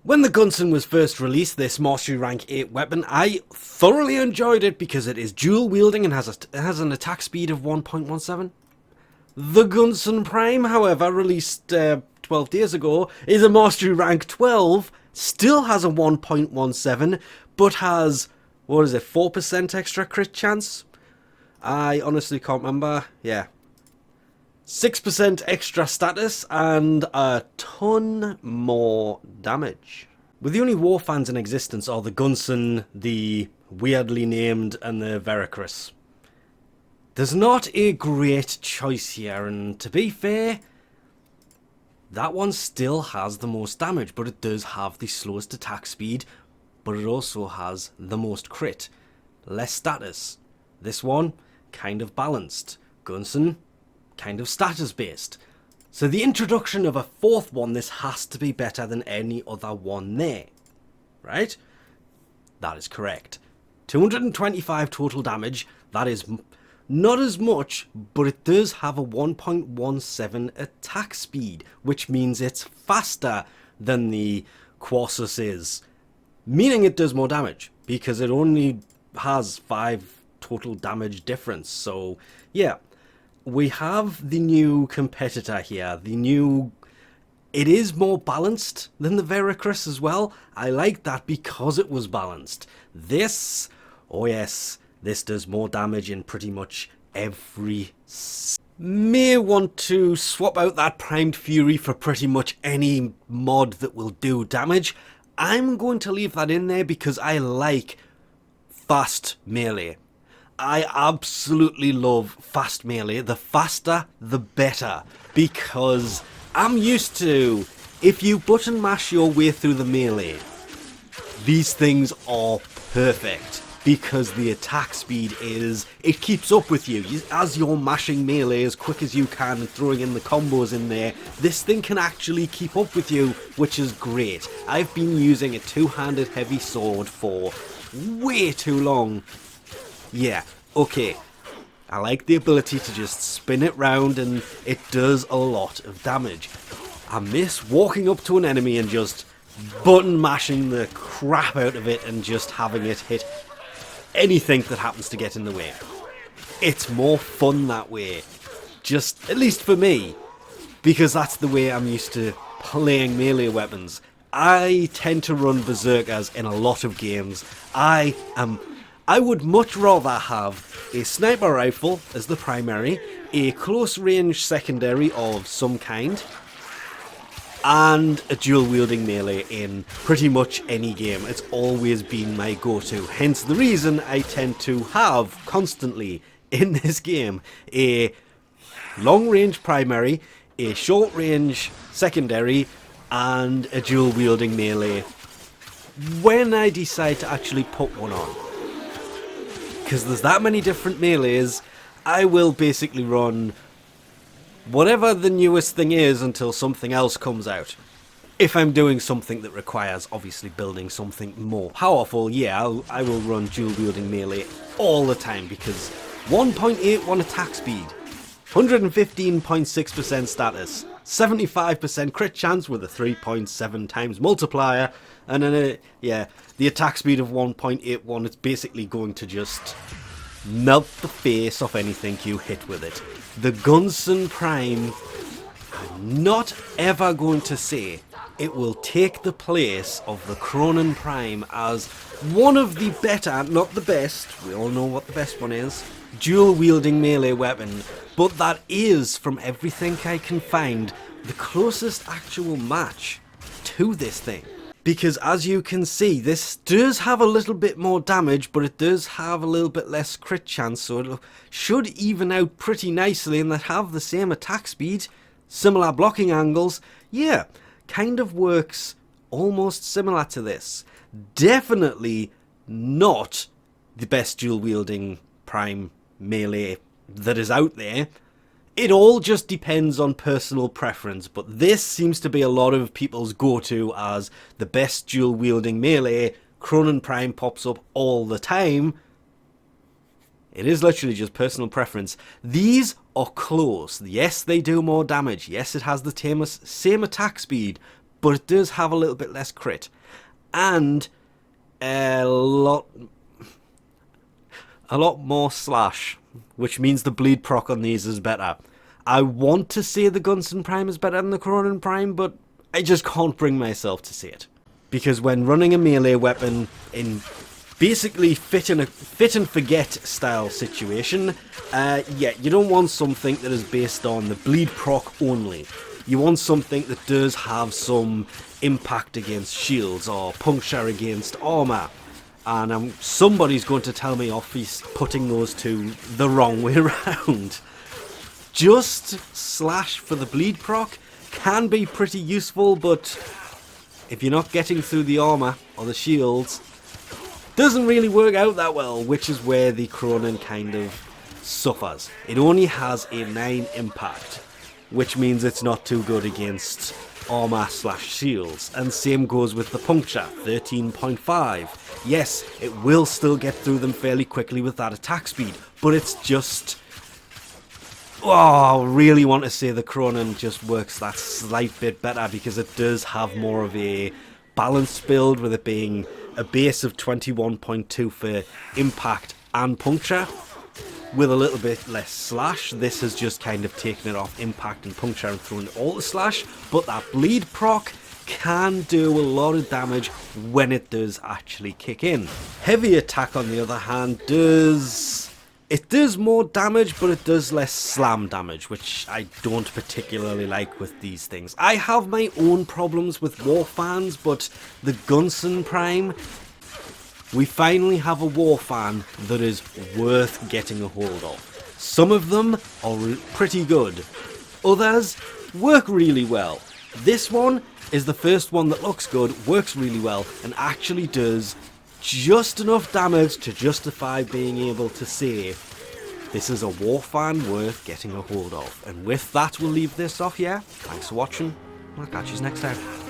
When the Gunsen was first released, this Mastery Rank 8 weapon, I thoroughly enjoyed it because it is dual wielding and has an attack speed of 1.17. The Gunsen Prime, however, released 12 days ago, is a Mastery Rank 12, still has a 1.17, but has, 4% extra crit chance? I honestly can't remember. Yeah. 6% extra status and a ton more damage. With the only Warfans in existence are the Gunsen, the weirdly named, and the Veracruz. There's not a great choice here, and to be fair, that one still has the most damage, but it does have the slowest attack speed, but it also has the most crit. Less status. This one, kind of balanced. Gunsen, kind of status based. So the introduction of a fourth one, this has to be better than any other one there. Right? That is correct. 225 total damage, that is not as much, but it does have a 1.17 attack speed, which means it's faster than the Quarsus is. Meaning it does more damage, because it only has 5 total damage difference. So, yeah. We have the new competitor here, it is more balanced than the Veracruz as well. I like that because it was balanced. This, oh yes, this does more damage in pretty much every... May want to swap out that Primed Fury for pretty much any mod that will do damage. I'm going to leave that in there because I like fast melee. I absolutely love fast melee. The faster, the better. Because I'm used to, if you button mash your way through the melee, these things are perfect. Because the attack speed it keeps up with you. As you're mashing melee as quick as you can and throwing in the combos in there, this thing can actually keep up with you, which is great. I've been using a two-handed heavy sword for way too long. Yeah, okay. I like the ability to just spin it round and it does a lot of damage. I miss walking up to an enemy and just button mashing the crap out of it and just having it hit anything that happens to get in the way. It's more fun that way. Just, at least for me, because that's the way I'm used to playing melee weapons. I tend to run berserkers in a lot of games. I would much rather have a sniper rifle as the primary, a close range secondary of some kind, and a dual wielding melee in pretty much any game. It's always been my go-to. Hence the reason I tend to have constantly in this game a long range primary, a short range secondary, and a dual wielding melee when I decide to actually put one on. Because there's that many different melees, I will basically run whatever the newest thing is until something else comes out. If I'm doing something that requires obviously building something more powerful, yeah, I will run dual wielding melee all the time because 1.81 attack speed, 115.6% status, 75% crit chance with a 3.7 times multiplier, and then the attack speed of 1.81, it's basically going to just melt the face off anything you hit with it. The Gunsen Prime, I'm not ever going to say it will take the place of the Kronen Prime as one of the better, not the best, we all know what the best one is, dual wielding melee weapon, but that is, from everything I can find, the closest actual match to this thing. Because as you can see, this does have a little bit more damage, but it does have a little bit less crit chance, so it should even out pretty nicely, and they have the same attack speed, similar blocking angles. Yeah, kind of works almost similar to this. Definitely not the best dual wielding prime melee that is out there. It all just depends on personal preference, but this seems to be a lot of people's go-to as the best dual wielding melee. Kronen Prime pops up all the time. It is literally just personal preference. These are close. Yes, they do more damage. Yes, it has the same attack speed, but it does have a little bit less crit. And a lot more slash, which means the bleed proc on these is better. I want to say the Gunsen Prime is better than the Kronen Prime, but I just can't bring myself to say it. Because when running a melee weapon in basically fit and forget style situation, yeah, you don't want something that is based on the bleed proc only. You want something that does have some impact against shields or puncture against armor. And somebody's going to tell me off he's putting those two the wrong way around. Just slash for the bleed proc can be pretty useful, but if you're not getting through the armor or the shields, doesn't really work out that well, which is where the Kronen kind of suffers. It only has a 9 impact, which means it's not too good against armor / shields, and same goes with the puncture, 13.5. Yes, it will still get through them fairly quickly with that attack speed, but it's just... oh, I really want to say the Kronen just works that slight bit better because it does have more of a balanced build, with it being a base of 21.2 for impact and puncture, with a little bit less slash. This has just kind of taken it off impact and puncture and thrown it all to slash, but that bleed proc can do a lot of damage when it does actually kick in. Heavy attack, on the other hand, does more damage, but it does less slam damage, which I don't particularly like with these things. I have my own problems with Warfans, but the Gunsen Prime, we finally have a Warfan that is worth getting a hold of. Some of them are pretty good. Others work really well. This one is the first one that looks good, works really well, and actually does just enough damage to justify being able to say this is a Warfan worth getting a hold of. And with that, we'll leave this off here. Thanks for watching. I'll catch you next time.